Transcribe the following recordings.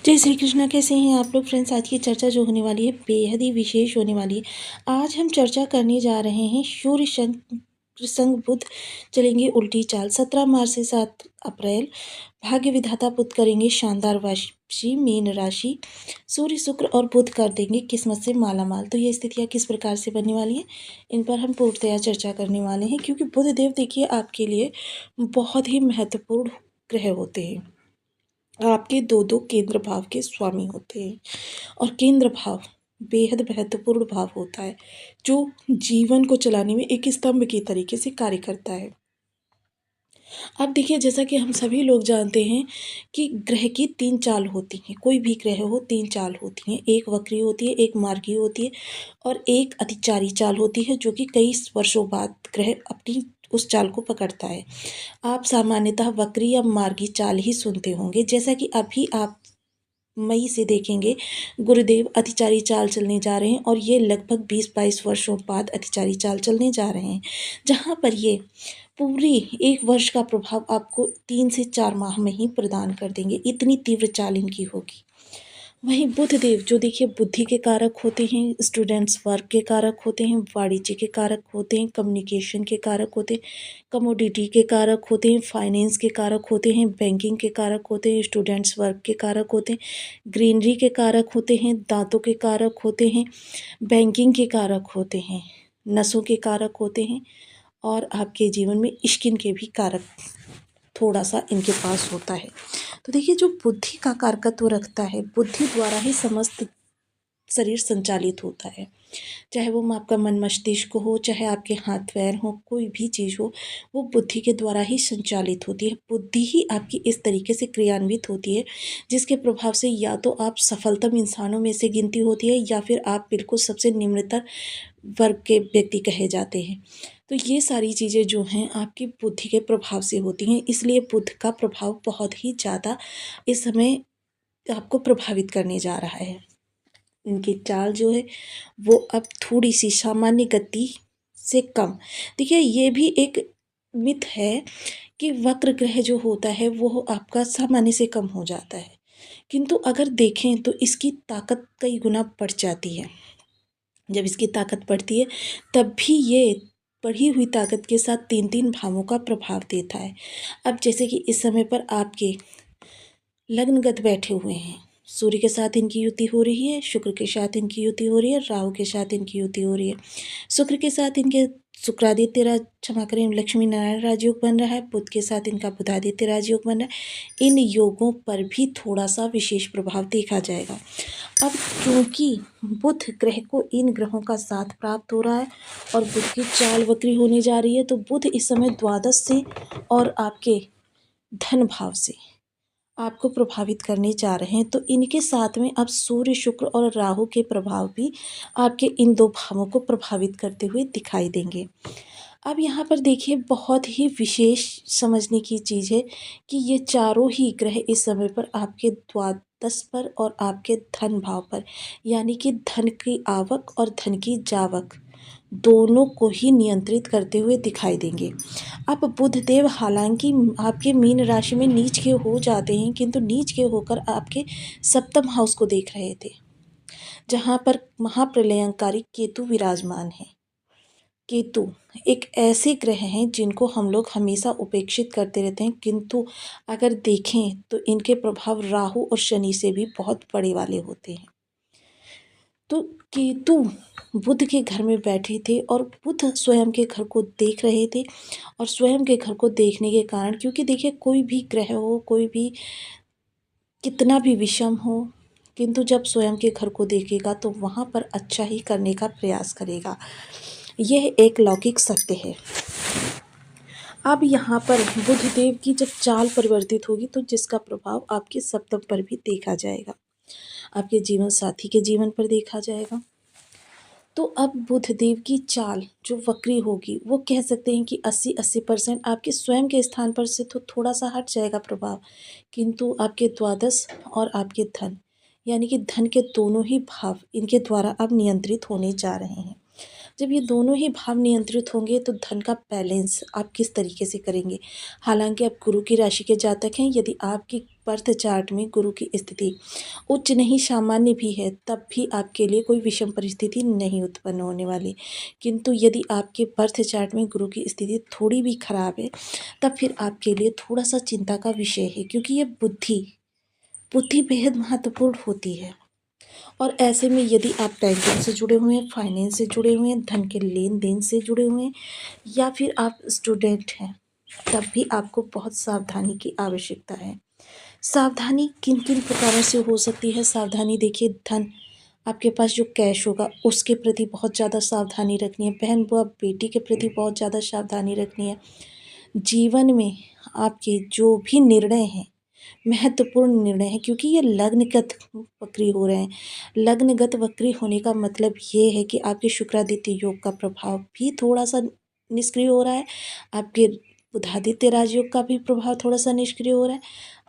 जय श्री कृष्णा। कैसे हैं आप लोग फ्रेंड्स? आज की चर्चा जो होने वाली है बेहद ही विशेष होने वाली है। आज हम चर्चा करने जा रहे हैं सूर्य संग बुध चलेंगे उल्टी चाल 17 मार्च से 7 अप्रैल। भाग्य विधाता बुध करेंगे शानदार वापसी मीन राशि। सूर्य शुक्र और बुध कर देंगे किस्मत से मालामाल। तो ये स्थितियाँ किस प्रकार से बनने वाली हैं, इन पर हम पूर्णतया चर्चा करने वाले हैं, क्योंकि बुध देव देखिए आपके लिए बहुत ही महत्वपूर्ण ग्रह होते हैं। आपके दो दो केंद्र भाव के स्वामी होते हैं और केंद्र भाव बेहद महत्वपूर्ण भाव होता है, जो जीवन को चलाने में एक स्तंभ के तरीके से कार्य करता है। अब देखिए, जैसा कि हम सभी लोग जानते हैं कि ग्रह की 3 चाल होती हैं। कोई भी ग्रह हो 3 चाल होती हैं, एक वक्री होती है, एक मार्गी होती है और एक अतिचारी चाल होती है, जो कि कई वर्षों बाद ग्रह अपनी उस चाल को पकड़ता है। आप सामान्यतः वक्री या मार्गी चाल ही सुनते होंगे, जैसा कि अभी आप मई से देखेंगे गुरुदेव अतिचारी चाल चलने जा रहे हैं और ये लगभग 20-22 वर्षों बाद अतिचारी चाल चलने जा रहे हैं, जहाँ पर ये पूरी 1 वर्ष का प्रभाव आपको 3 से 4 माह में ही प्रदान कर देंगे। इतनी तीव्र चाल इनकी होगी। वहीं बुध देव जो देखिए बुद्धि के कारक होते हैं, स्टूडेंट्स वर्क के कारक होते हैं, वाणिज्य के कारक होते हैं, कम्युनिकेशन के कारक होते हैं, कमोडिटी के कारक होते हैं, फाइनेंस के कारक होते हैं, बैंकिंग के कारक होते हैं, स्टूडेंट्स वर्क के कारक होते हैं, ग्रीनरी के कारक होते हैं, दांतों के कारक होते हैं, बैंकिंग के कारक होते हैं, नसों के कारक होते हैं और आपके जीवन में स्किन के भी कारक थोड़ा सा इनके पास होता है। तो देखिए, जो बुद्धि का कारकत्व रखता है, बुद्धि द्वारा ही समस्त शरीर संचालित होता है। चाहे वो आपका मन मस्तिष्क हो, चाहे आपके हाथ पैर हो, कोई भी चीज़ हो, वो बुद्धि के द्वारा ही संचालित होती है। बुद्धि ही आपकी इस तरीके से क्रियान्वित होती है, जिसके प्रभाव से या तो आप सफलतम इंसानों में से गिनती होती है या फिर आप बिल्कुल सबसे निम्नतर वर्ग के व्यक्ति कहे जाते हैं। तो ये सारी चीज़ें जो हैं आपकी बुद्धि के प्रभाव से होती हैं, इसलिए बुध का प्रभाव बहुत ही ज़्यादा इस समय आपको प्रभावित करने जा रहा है। इनकी चाल जो है वो अब थोड़ी सी सामान्य गति से कम। देखिए, ये भी एक मिथ है कि वक्र ग्रह जो होता है वो आपका सामान्य से कम हो जाता है, किंतु अगर देखें तो इसकी ताकत कई गुना बढ़ जाती है। जब इसकी ताकत बढ़ती है तब भी ये बढ़ी हुई ताकत के साथ 3-3 भावों का प्रभाव देता है। अब जैसे कि इस समय पर आपके लग्नगत बैठे हुए हैं, सूर्य के साथ इनकी युति हो रही है, शुक्र के साथ इनकी युति हो रही है, राहु के साथ इनकी युति हो रही है। शुक्र के साथ इनके शुक्रादित्य क्षमा करें लक्ष्मी नारायण राजयोग बन रहा है, बुध के साथ इनका बुधादित्य राजयोग बन रहा है। इन योगों पर भी थोड़ा सा विशेष प्रभाव देखा जाएगा। अब क्योंकि बुध ग्रह को इन ग्रहों का साथ प्राप्त हो रहा है और बुध की चाल वक्री होने जा रही है, तो बुध इस समय द्वादश से और आपके धन भाव से आपको प्रभावित करने जा रहे हैं। तो इनके साथ में अब सूर्य शुक्र और राहु के प्रभाव भी आपके इन 2 भावों को प्रभावित करते हुए दिखाई देंगे। अब यहाँ पर देखिए, बहुत ही विशेष समझने की चीज़ है कि ये चारों ही ग्रह इस समय पर आपके द्वादश पर और आपके धन भाव पर, यानी कि धन की आवक और धन की जावक दोनों को ही नियंत्रित करते हुए दिखाई देंगे। अब बुध देव हालांकि आपके मीन राशि में नीच के हो जाते हैं, किंतु नीच के होकर आपके सप्तम हाउस को देख रहे थे, जहाँ पर महाप्रलयंकारी केतु विराजमान है। केतु एक ऐसे ग्रह हैं जिनको हम लोग हमेशा उपेक्षित करते रहते हैं, किंतु अगर देखें तो इनके प्रभाव राहु और शनि से भी बहुत बड़े वाले होते हैं। तो केतु बुध के घर में बैठे थे और बुध स्वयं के घर को देख रहे थे, और स्वयं के घर को देखने के कारण, क्योंकि देखिए कोई भी ग्रह हो, कोई भी कितना भी विषम हो, किंतु जब स्वयं के घर को देखेगा तो वहाँ पर अच्छा ही करने का प्रयास करेगा। यह एक लौकिक सत्य है। अब यहाँ पर बुध देव की जब चाल परिवर्तित होगी तो जिसका प्रभाव आपके सप्तम पर भी देखा जाएगा, आपके जीवन साथी के जीवन पर देखा जाएगा। तो अब बुध देव की चाल जो वक्री होगी, वो कह सकते हैं कि 80% आपके स्वयं के स्थान पर से तो थोड़ा सा हट जाएगा प्रभाव, किंतु आपके द्वादश और आपके धन, यानी कि धन के दोनों ही भाव इनके द्वारा अब नियंत्रित होने जा रहे हैं। जब ये दोनों ही भाव नियंत्रित होंगे तो धन का बैलेंस आप किस तरीके से करेंगे। हालांकि आप गुरु की राशि के जातक हैं, यदि आपकी बर्थ चार्ट में गुरु की स्थिति उच्च नहीं सामान्य भी है, तब भी आपके लिए कोई विषम परिस्थिति नहीं उत्पन्न होने वाली। किंतु यदि आपके बर्थ चार्ट में गुरु की स्थिति थोड़ी भी खराब है, तब फिर आपके लिए थोड़ा सा चिंता का विषय है, क्योंकि ये बुद्धि बुद्धि बेहद महत्वपूर्ण होती है। और ऐसे में यदि आप बैंकिंग से जुड़े हुए हैं, फाइनेंस से जुड़े हुए हैं, धन के लेन देन से जुड़े हुए हैं, या फिर आप स्टूडेंट हैं, तब भी आपको बहुत सावधानी की आवश्यकता है। सावधानी किन किन प्रकारों से हो सकती है। सावधानी देखिए, धन आपके पास जो कैश होगा उसके प्रति बहुत ज़्यादा सावधानी रखनी है। बहन बुआ बेटी के प्रति बहुत ज़्यादा सावधानी रखनी है। जीवन में आपके जो भी निर्णय हैं महत्वपूर्ण निर्णय है, क्योंकि ये लग्नगत वक्री हो रहे हैं। लग्नगत वक्री होने का मतलब ये है कि आपके शुक्रादित्य योग का प्रभाव भी थोड़ा सा निष्क्रिय हो रहा है, आपके बुधादित्य राजयोग का भी प्रभाव थोड़ा सा निष्क्रिय हो रहा है,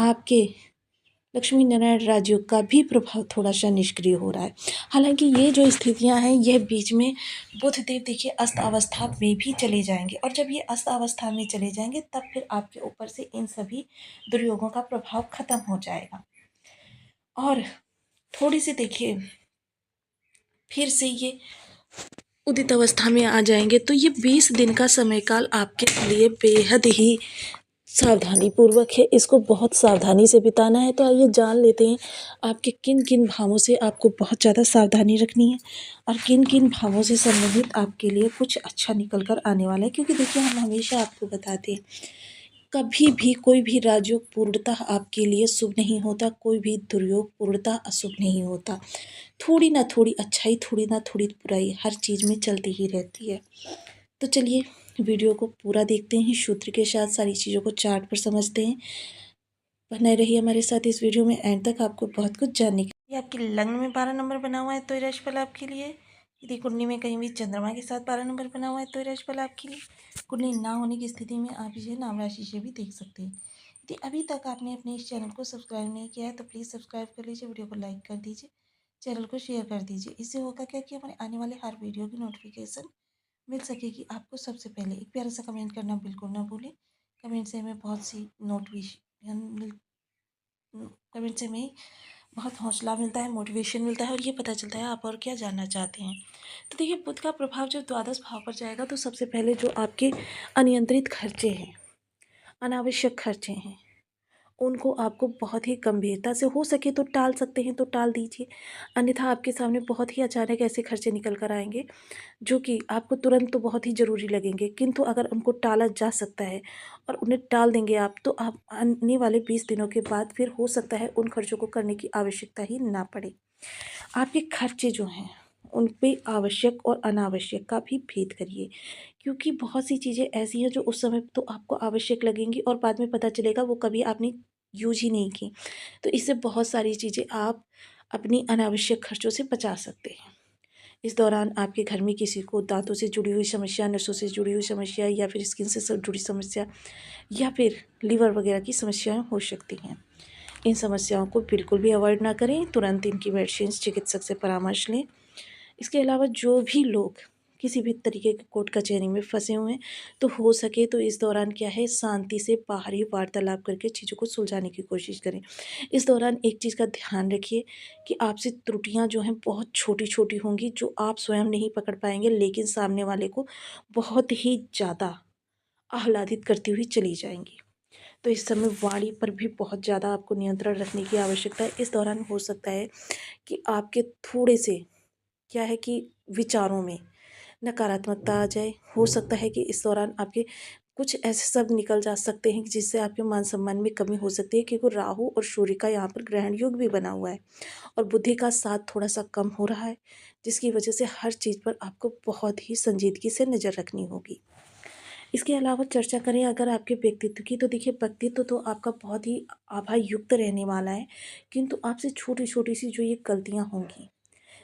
आपके लक्ष्मी नारायण राजयोग का भी प्रभाव थोड़ा सा निष्क्रिय हो रहा है। हालांकि ये जो स्थितियां हैं, यह बीच में बुध देव देखिए अस्त अवस्था में भी चले जाएंगे, और जब ये अस्त अवस्था में चले जाएंगे तब फिर आपके ऊपर से इन सभी दुर्योगों का प्रभाव खत्म हो जाएगा। और थोड़ी सी देखिए फिर से ये उदित अवस्था में आ जाएंगे, तो ये 20 दिन का समय काल आपके लिए बेहद ही सावधानी पूर्वक है। इसको बहुत सावधानी से बिताना है। तो आइए जान लेते हैं आपके किन किन भावों से आपको बहुत ज़्यादा सावधानी रखनी है, और किन किन भावों से संबंधित आपके लिए कुछ अच्छा निकल कर आने वाला है। क्योंकि देखिए, हम हमेशा आपको बताते हैं, कभी भी कोई भी राजयोग पूर्णतः आपके लिए शुभ नहीं होता, कोई भी दुर्योग पूर्णतः अशुभ नहीं होता। थोड़ी ना थोड़ी अच्छाई, थोड़ी ना थोड़ी बुराई हर चीज़ में चलती ही रहती है। तो चलिए वीडियो को पूरा देखते हैं, सूत्र के साथ सारी चीज़ों को चार्ट पर समझते हैं। बने रहिए हमारे साथ इस वीडियो में एंड तक, आपको बहुत कुछ जानने के लिए। आपके लग्न में 12 नंबर बना हुआ है तो ये राशिफल आपके लिए। यदि कुंडली में कहीं भी चंद्रमा के साथ 12 नंबर बना हुआ है तो ये राशिफल आपके लिए। कुंडली ना होने की स्थिति में आप इसे नाम राशि से भी देख सकते हैं। यदि अभी तक आपने अपने इस चैनल को सब्सक्राइब नहीं किया है तो प्लीज़ सब्सक्राइब कर लीजिए, वीडियो को लाइक कर दीजिए, चैनल को शेयर कर दीजिए। इससे होगा क्या कि हमारे आने वाले हर वीडियो की नोटिफिकेशन मिल सकेगी आपको सबसे पहले। एक प्यारा सा कमेंट करना बिल्कुल ना भूलें। कमेंट से हमें बहुत सी नोटिफिकेशन मिल कमेंट से हमें बहुत हौसला मिलता है, मोटिवेशन मिलता है, और ये पता चलता है आप और क्या जानना चाहते हैं। तो देखिए, बुध का प्रभाव जब द्वादश भाव पर जाएगा तो सबसे पहले जो आपके अनियंत्रित खर्चे हैं, अनावश्यक खर्चे हैं, उनको आपको बहुत ही गंभीरता से हो सके तो टाल सकते हैं तो टाल दीजिए। अन्यथा आपके सामने बहुत ही अचानक ऐसे खर्चे निकल कर आएंगे जो कि आपको तुरंत तो बहुत ही ज़रूरी लगेंगे, किंतु अगर उनको टाला जा सकता है और उन्हें टाल देंगे आप, तो आप आने वाले 20 दिनों के बाद फिर हो सकता है उन खर्चों को करने की आवश्यकता ही ना पड़े। आपके खर्चे जो हैं उन पे आवश्यक और अनावश्यक का भी भेद करिए, क्योंकि बहुत सी चीज़ें ऐसी हैं जो उस समय तो आपको आवश्यक लगेंगी और बाद में पता चलेगा वो कभी आपने यूज ही नहीं की। तो इससे बहुत सारी चीज़ें आप अपनी अनावश्यक खर्चों से बचा सकते हैं। इस दौरान आपके घर में किसी को दांतों से जुड़ी हुई समस्या, नसों से जुड़ी हुई समस्या, या फिर स्किन से जुड़ी समस्या, या फिर लीवर वगैरह की समस्याएं हो सकती हैं। इन समस्याओं को बिल्कुल भी अवॉइड ना करें, तुरंत इनकी मेडिसिन चिकित्सक से परामर्श लें। इसके अलावा जो भी लोग किसी भी तरीके के कोर्ट कचहरी में फंसे हुए हैं, तो हो सके तो इस दौरान क्या है, शांति से बाहरी वार्तालाप करके चीज़ों को सुलझाने की कोशिश करें। इस दौरान एक चीज़ का ध्यान रखिए कि आपसे त्रुटियां जो हैं बहुत छोटी छोटी होंगी, जो आप स्वयं नहीं पकड़ पाएंगे, लेकिन सामने वाले को बहुत ही ज़्यादा आह्लादित करती हुई चली जाएंगी। तो इस समय वाणी पर भी बहुत ज़्यादा आपको नियंत्रण रखने की आवश्यकता है। इस दौरान हो सकता है कि आपके थोड़े से क्या है कि विचारों में नकारात्मकता आ जाए। हो सकता है कि इस दौरान आपके कुछ ऐसे शब्द निकल जा सकते हैं कि जिससे आपके मान सम्मान में कमी हो सकती है, क्योंकि राहु और सूर्य का यहाँ पर ग्रहण योग भी बना हुआ है और बुद्धि का साथ थोड़ा सा कम हो रहा है, जिसकी वजह से हर चीज़ पर आपको बहुत ही संजीदगी से नज़र रखनी होगी। इसके अलावा चर्चा करें अगर आपके व्यक्तित्व की, तो देखिए व्यक्तित्व तो आपका बहुत ही आभायुक्त रहने वाला है, किंतु आपसे छोटी छोटी सी जो ये गलतियाँ होंगी,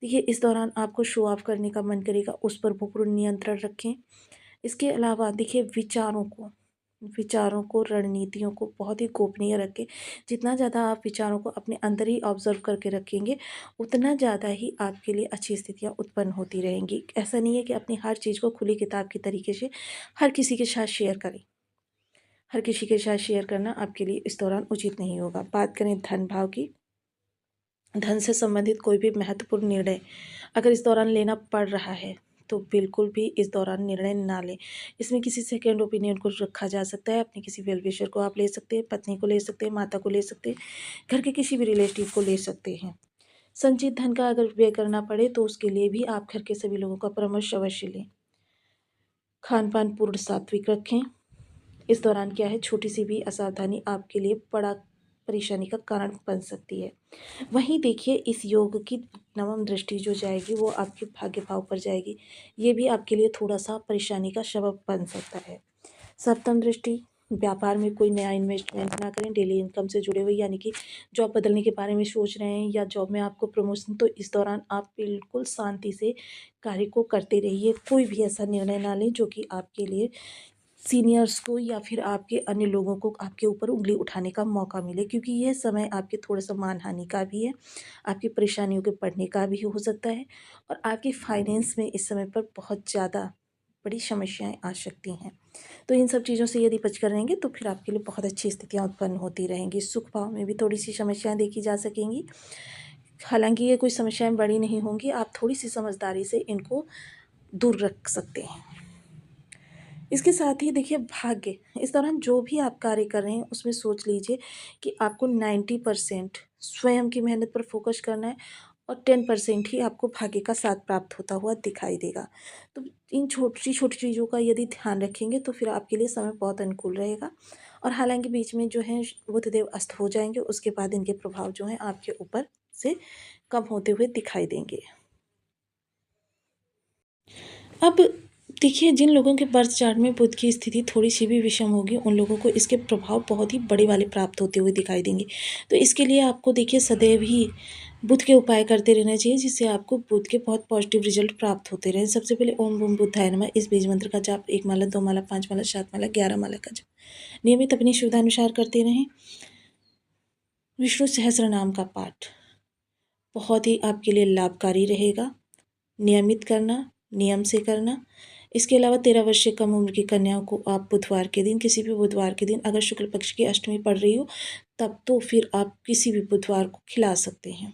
देखिए इस दौरान आपको शो ऑफ करने का मन करेगा, उस पर वो पूर्ण नियंत्रण रखें। इसके अलावा देखिए विचारों को विचारों को, रणनीतियों को बहुत ही गोपनीय रखें। जितना ज़्यादा आप विचारों को अपने अंदर ही ऑब्ज़र्व करके रखेंगे, उतना ज़्यादा ही आपके लिए अच्छी स्थितियाँ उत्पन्न होती रहेंगी। ऐसा नहीं है कि अपनी हर चीज़ को खुली किताब की तरीके से हर किसी के साथ शेयर करें। हर किसी के साथ शेयर करना आपके लिए इस दौरान उचित नहीं होगा। बात करें धन भाव की, धन से संबंधित कोई भी महत्वपूर्ण निर्णय अगर इस दौरान लेना पड़ रहा है, तो बिल्कुल भी इस दौरान निर्णय ना लें। इसमें किसी सेकंड ओपिनियन को रखा जा सकता है। अपने किसी वेल विशर को आप ले सकते हैं, पत्नी को ले सकते हैं, माता को ले सकते हैं, घर के किसी भी रिलेटिव को ले सकते हैं। संचित धन का अगर व्यय करना पड़े, तो उसके लिए भी आप घर के सभी लोगों का परामर्श अवश्य लें। खान पान पूर्ण सात्विक रखें। इस दौरान क्या है, छोटी सी भी असावधानी आपके लिए बड़ा परेशानी का कारण बन सकती है। वहीं देखिए, इस योग की नवम दृष्टि जो जाएगी वो आपके भाग्य भाव पर जाएगी। ये भी आपके लिए थोड़ा-सा परेशानी का सबब बन सकता है। सप्तम दृष्टि, व्यापार में कोई नया इन्वेस्टमेंट ना करें। डेली इनकम से जुड़े हुए, यानी कि जॉब बदलने के बारे में सोच रहे हैं या जॉब में आपको प्रमोशन, तो इस दौरान आप बिल्कुल शांति से कार्य को करते रहिए। कोई भी ऐसा निर्णय ना लें जो कि आपके लिए सीनियर्स को या फिर आपके अन्य लोगों को आपके ऊपर उँगली उठाने का मौका मिले, क्योंकि यह समय आपके थोड़ा-सा मानहानि का भी है, आपकी परेशानियों के बढ़ने का भी हो सकता है और आपके फाइनेंस में इस समय पर बहुत ज़्यादा बड़ी समस्याएँ आ सकती हैं। तो इन सब चीज़ों से यदि बचकर रहेंगे तो फिर आपके लिए बहुत अच्छी स्थितियाँ उत्पन्न होती रहेंगी। सुख भाव में भी थोड़ी-सी समस्याएँ देखी जा सकेंगी। हालाँकि ये कोई समस्याएँ बड़ी नहीं होंगी, आप थोड़ी-सी समझदारी से इनको दूर रख सकते हैं। इसके साथ ही देखिए, भाग्य, इस दौरान जो भी आप कार्य कर रहे हैं उसमें सोच लीजिए कि आपको 90% स्वयं की मेहनत पर फोकस करना है और 10% ही आपको भाग्य का साथ प्राप्त होता हुआ दिखाई देगा। तो इन छोटी-छोटी चीज़ों का यदि ध्यान रखेंगे तो फिर आपके लिए समय बहुत अनुकूल रहेगा। और हालाँकि बीच में जो है बुधदेव अस्त हो जाएँगे, उसके बाद इनके प्रभाव जो हैं आपके ऊपर से कम होते हुए दिखाई देंगे। अब देखिए, जिन लोगों के बर्थ चार्ट में बुध की स्थिति थोड़ी-सी भी विषम होगी, उन लोगों को इसके प्रभाव बहुत ही बड़े वाले प्राप्त होते हुए दिखाई देंगे। तो इसके लिए आपको देखिए सदैव ही बुध के उपाय करते रहना चाहिए, जिससे आपको बुध के बहुत पॉजिटिव रिजल्ट प्राप्त होते रहें। सबसे पहले ओम बूम बुधाय नमः इस बीज मंत्र का जाप 1 माला, 2 माला, 5 माला, 7 माला, 11 माला का जाप नियमित अपनी सुविधानुसार करते रहें। विष्णु सहस्त्रनाम का पाठ बहुत ही आपके लिए लाभकारी रहेगा। नियमित करना, नियम से करना। इसके अलावा 13 वर्ष से कम उम्र की कन्याओं को आप बुधवार के दिन, किसी भी बुधवार के दिन, अगर शुक्ल पक्ष की अष्टमी पड़ रही हो तब तो फिर आप किसी भी बुधवार को खिला सकते हैं।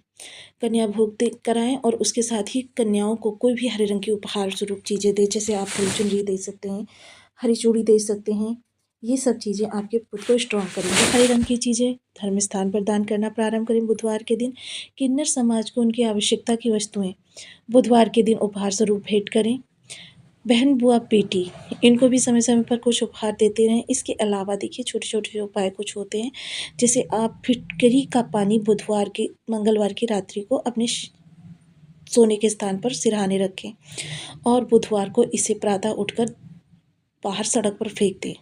कन्या भोग दे कराएँ और उसके साथ ही कन्याओं को कोई भी हरे रंग की उपहार स्वरूप चीज़ें दें, जैसे आप हरी चुनरी दे सकते हैं, हरी चूड़ी दे सकते हैं। ये सब चीज़ें आपके बुध को स्ट्रॉन्ग करेंगी। हरे रंग की चीज़ें धर्म स्थान पर दान करना प्रारंभ करें बुधवार के दिन। किन्नर समाज को उनकी आवश्यकता की वस्तुएँ बुधवार के दिन उपहार स्वरूप भेंट करें। बहन, बुआ, बेटी, इनको भी समय-समय पर कुछ उपहार देते रहें। इसके अलावा देखिए, छोटे-छोटे जो उपाय कुछ होते हैं, जैसे आप फिटकरी का पानी बुधवार की मंगलवार की रात्रि को अपने सोने के स्थान पर सिरहाने रखें और बुधवार को इसे प्रातः उठकर बाहर सड़क पर फेंक दें।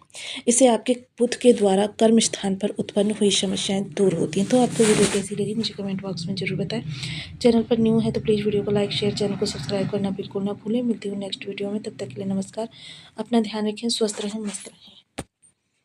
इससे आपके बुध के द्वारा कर्म स्थान पर उत्पन्न हुई समस्याएँ दूर होती हैं। तो आपको वीडियो कैसी लगी मुझे कमेंट बॉक्स में ज़रूर बताएँ। चैनल पर न्यू है तो प्लीज़ वीडियो को लाइक, शेयर, चैनल को सब्सक्राइब करना बिल्कुल ना भूलें। मिलती हूँ नेक्स्ट वीडियो में, तब तक के लिए नमस्कार। अपना ध्यान रखें, स्वस्थ रहें, मस्त रहें।